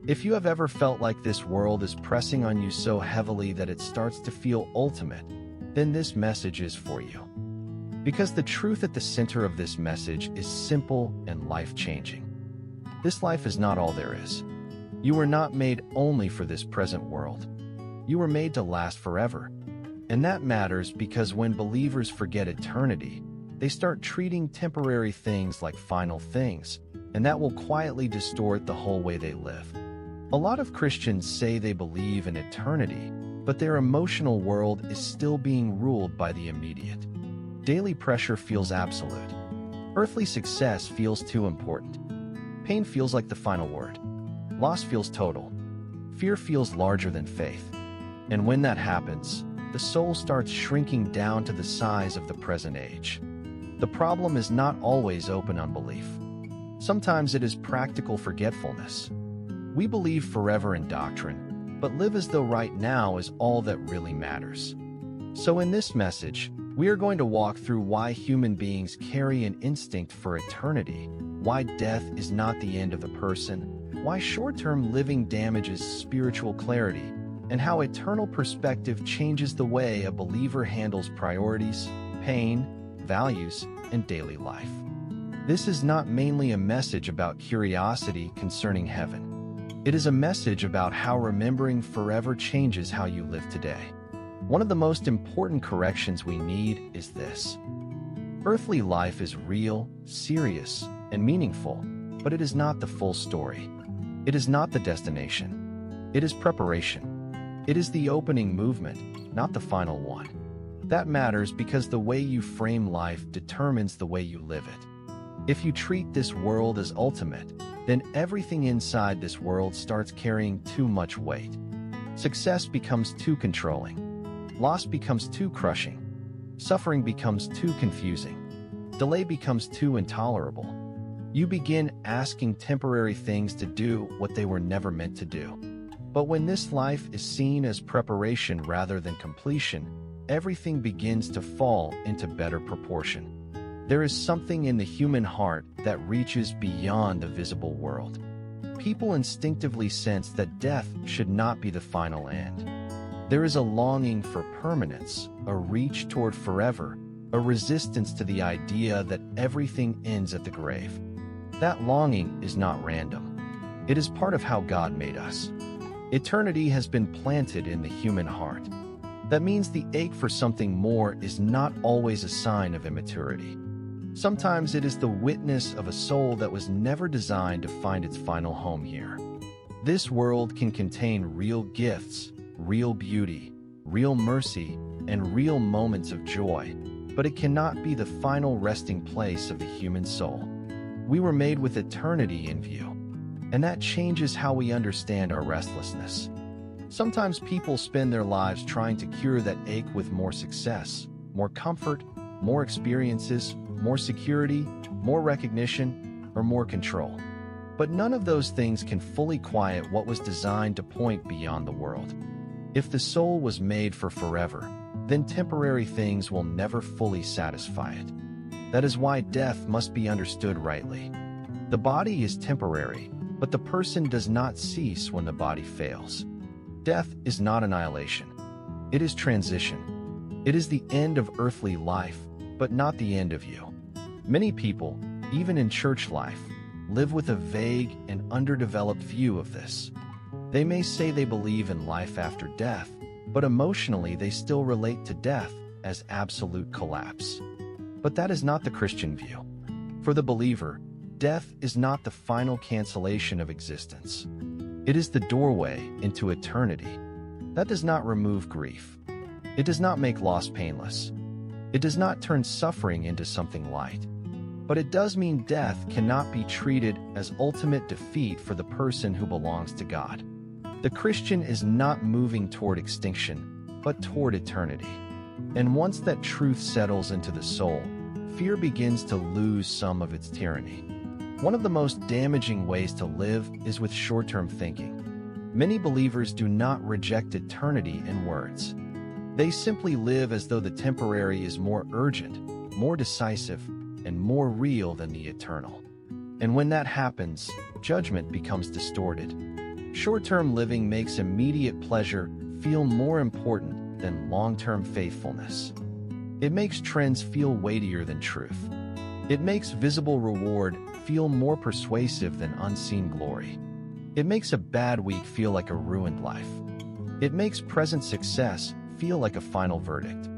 If you have ever felt like this world is pressing on you so heavily that it starts to feel ultimate, then this message is for you. Because the truth at the center of this message is simple and life-changing. This life is not all there is. You were not made only for this present world. You were made to last forever. And that matters because when believers forget eternity, they start treating temporary things like final things, and that will quietly distort the whole way they live. A lot of Christians say they believe in eternity, but their emotional world is still being ruled by the immediate. Daily pressure feels absolute. Earthly success feels too important. Pain feels like the final word. Loss feels total. Fear feels larger than faith. And when that happens, the soul starts shrinking down to the size of the present age. The problem is not always open unbelief. Sometimes it is practical forgetfulness. We believe forever in doctrine, but live as though right now is all that really matters. So in this message, we are going to walk through why human beings carry an instinct for eternity, why death is not the end of the person, why short-term living damages spiritual clarity, and how eternal perspective changes the way a believer handles priorities, pain, values, and daily life. This is not mainly a message about curiosity concerning heaven. It is a message about how remembering forever changes how you live today. One of the most important corrections we need is this. Earthly life is real, serious, and meaningful, but it is not the full story. It is not the destination. It is preparation. It is the opening movement, not the final one. That matters because the way you frame life determines the way you live it. If you treat this world as ultimate, then everything inside this world starts carrying too much weight. Success becomes too controlling. Loss becomes too crushing. Suffering becomes too confusing. Delay becomes too intolerable. You begin asking temporary things to do what they were never meant to do. But when this life is seen as preparation rather than completion, everything begins to fall into better proportion. There is something in the human heart that reaches beyond the visible world. People instinctively sense that death should not be the final end. There is a longing for permanence, a reach toward forever, a resistance to the idea that everything ends at the grave. That longing is not random. It is part of how God made us. Eternity has been planted in the human heart. That means the ache for something more is not always a sign of immaturity. Sometimes it is the witness of a soul that was never designed to find its final home here. This world can contain real gifts, real beauty, real mercy, and real moments of joy, but it cannot be the final resting place of the human soul. We were made with eternity in view, and that changes how we understand our restlessness. Sometimes people spend their lives trying to cure that ache with more success, more comfort, more experiences, more security, more recognition, or more control. But none of those things can fully quiet what was designed to point beyond the world. If the soul was made for forever, then temporary things will never fully satisfy it. That is why death must be understood rightly. The body is temporary, but the person does not cease when the body fails. Death is not annihilation. It is transition. It is the end of earthly life, but not the end of you. Many people, even in church life, live with a vague and underdeveloped view of this. They may say they believe in life after death, but emotionally they still relate to death as absolute collapse. But that is not the Christian view. For the believer, death is not the final cancellation of existence. It is the doorway into eternity. That does not remove grief. It does not make loss painless. It does not turn suffering into something light. But it does mean death cannot be treated as ultimate defeat for the person who belongs to God. The Christian is not moving toward extinction, but toward eternity. And once that truth settles into the soul, fear begins to lose some of its tyranny. One of the most damaging ways to live is with short-term thinking. Many believers do not reject eternity in words. They simply live as though the temporary is more urgent, more decisive, and more real than the eternal. And when that happens, judgment becomes distorted. Short-term living makes immediate pleasure feel more important than long-term faithfulness. It makes trends feel weightier than truth. It makes visible reward feel more persuasive than unseen glory. It makes a bad week feel like a ruined life. It makes present success feel like a final verdict.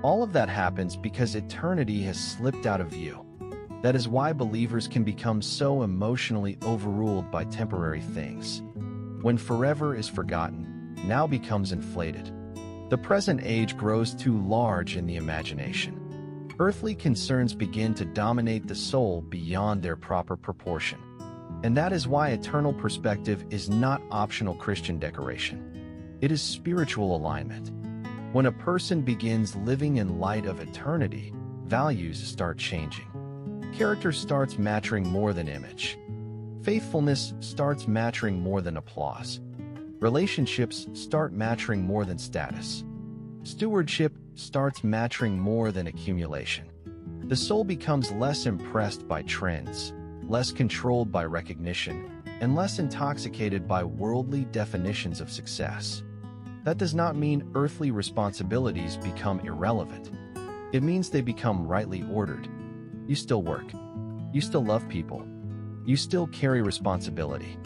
All of that happens because eternity has slipped out of view. That is why believers can become so emotionally overruled by temporary things. When forever is forgotten, now becomes inflated. The present age grows too large in the imagination. Earthly concerns begin to dominate the soul beyond their proper proportion. And that is why eternal perspective is not optional Christian decoration. It is spiritual alignment. When a person begins living in light of eternity, values start changing. Character starts mattering more than image. Faithfulness starts mattering more than applause. Relationships start mattering more than status. Stewardship starts mattering more than accumulation. The soul becomes less impressed by trends, less controlled by recognition, and less intoxicated by worldly definitions of success. That does not mean earthly responsibilities become irrelevant. It means they become rightly ordered. You still work. You still love people. You still carry responsibility.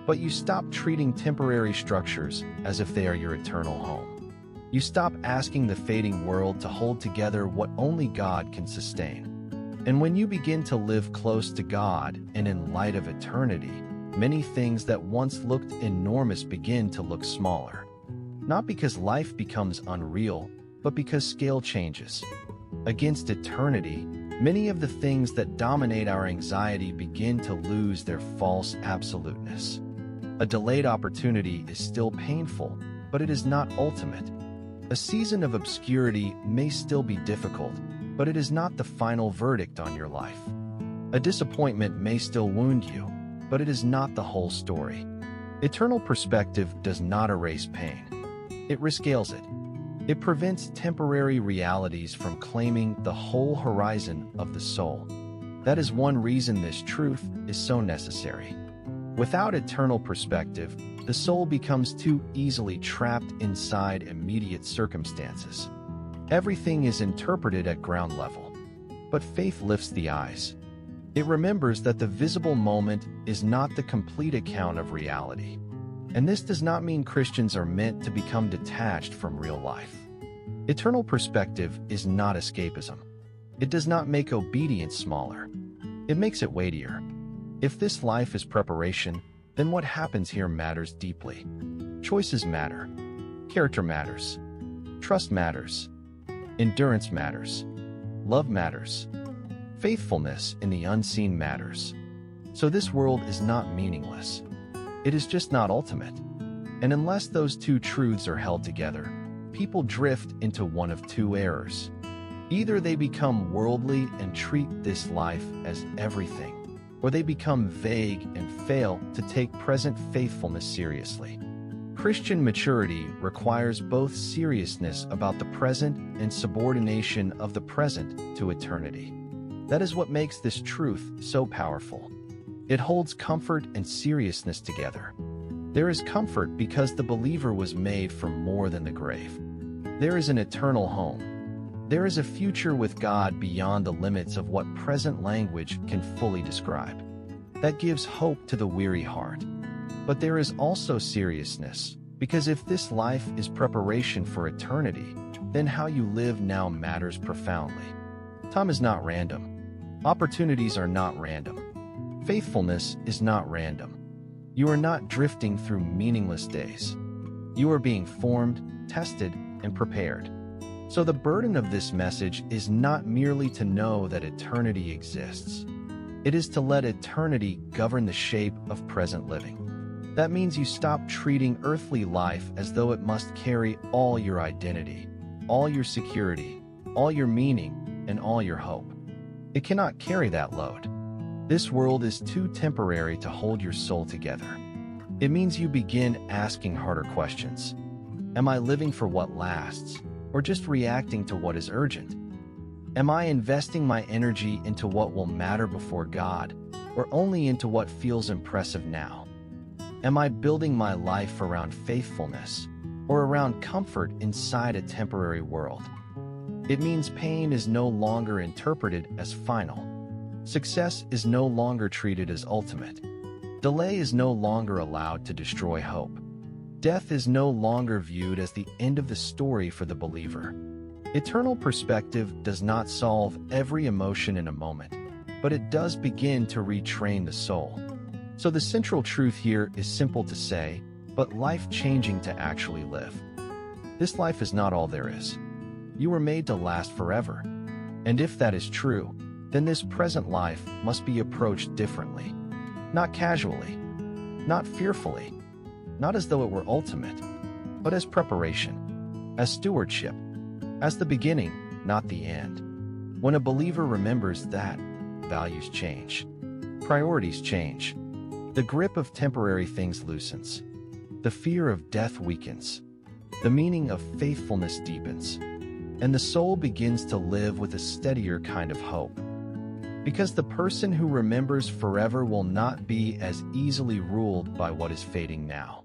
But you stop treating temporary structures as if they are your eternal home. You stop asking the fading world to hold together what only God can sustain. And when you begin to live close to God and in light of eternity, many things that once looked enormous begin to look smaller. Not because life becomes unreal, but because scale changes. Against eternity, many of the things that dominate our anxiety begin to lose their false absoluteness. A delayed opportunity is still painful, but it is not ultimate. A season of obscurity may still be difficult, but it is not the final verdict on your life. A disappointment may still wound you, but it is not the whole story. Eternal perspective does not erase pain. It rescales it. It prevents temporary realities from claiming the whole horizon of the soul. That is one reason this truth is so necessary. Without eternal perspective, the soul becomes too easily trapped inside immediate circumstances. Everything is interpreted at ground level. But faith lifts the eyes. It remembers that the visible moment is not the complete account of reality. And this does not mean Christians are meant to become detached from real life. Eternal perspective is not escapism. It does not make obedience smaller. It makes it weightier. If this life is preparation, then what happens here matters deeply. Choices matter. Character matters. Trust matters. Endurance matters. Love matters. Faithfulness in the unseen matters. So this world is not meaningless. It is just not ultimate. And unless those two truths are held together, people drift into one of two errors. Either they become worldly and treat this life as everything, or they become vague and fail to take present faithfulness seriously. Christian maturity requires both seriousness about the present and subordination of the present to eternity. That is what makes this truth so powerful. It holds comfort and seriousness together. There is comfort because the believer was made for more than the grave. There is an eternal home. There is a future with God beyond the limits of what present language can fully describe. That gives hope to the weary heart. But there is also seriousness, because if this life is preparation for eternity, then how you live now matters profoundly. Time is not random. Opportunities are not random. Faithfulness is not random. You are not drifting through meaningless days. You are being formed, tested, and prepared. So the burden of this message is not merely to know that eternity exists. It is to let eternity govern the shape of present living. That means you stop treating earthly life as though it must carry all your identity, all your security, all your meaning, and all your hope. It cannot carry that load. This world is too temporary to hold your soul together. It means you begin asking harder questions. Am I living for what lasts, or just reacting to what is urgent? Am I investing my energy into what will matter before God, or only into what feels impressive now? Am I building my life around faithfulness or around comfort inside a temporary world? It means pain is no longer interpreted as final. Success is no longer treated as ultimate. Delay is no longer allowed to destroy hope. Death is no longer viewed as the end of the story for the believer. Eternal perspective does not solve every emotion in a moment, but it does begin to retrain the soul. So the central truth here is simple to say, but life-changing to actually live. This life is not all there is. You were made to last forever. And if that is true, then this present life must be approached differently. Not casually, not fearfully, not as though it were ultimate, but as preparation, as stewardship, as the beginning, not the end. When a believer remembers that, values change. Priorities change. The grip of temporary things loosens. The fear of death weakens. The meaning of faithfulness deepens. And the soul begins to live with a steadier kind of hope. Because the person who remembers forever will not be as easily ruled by what is fading now.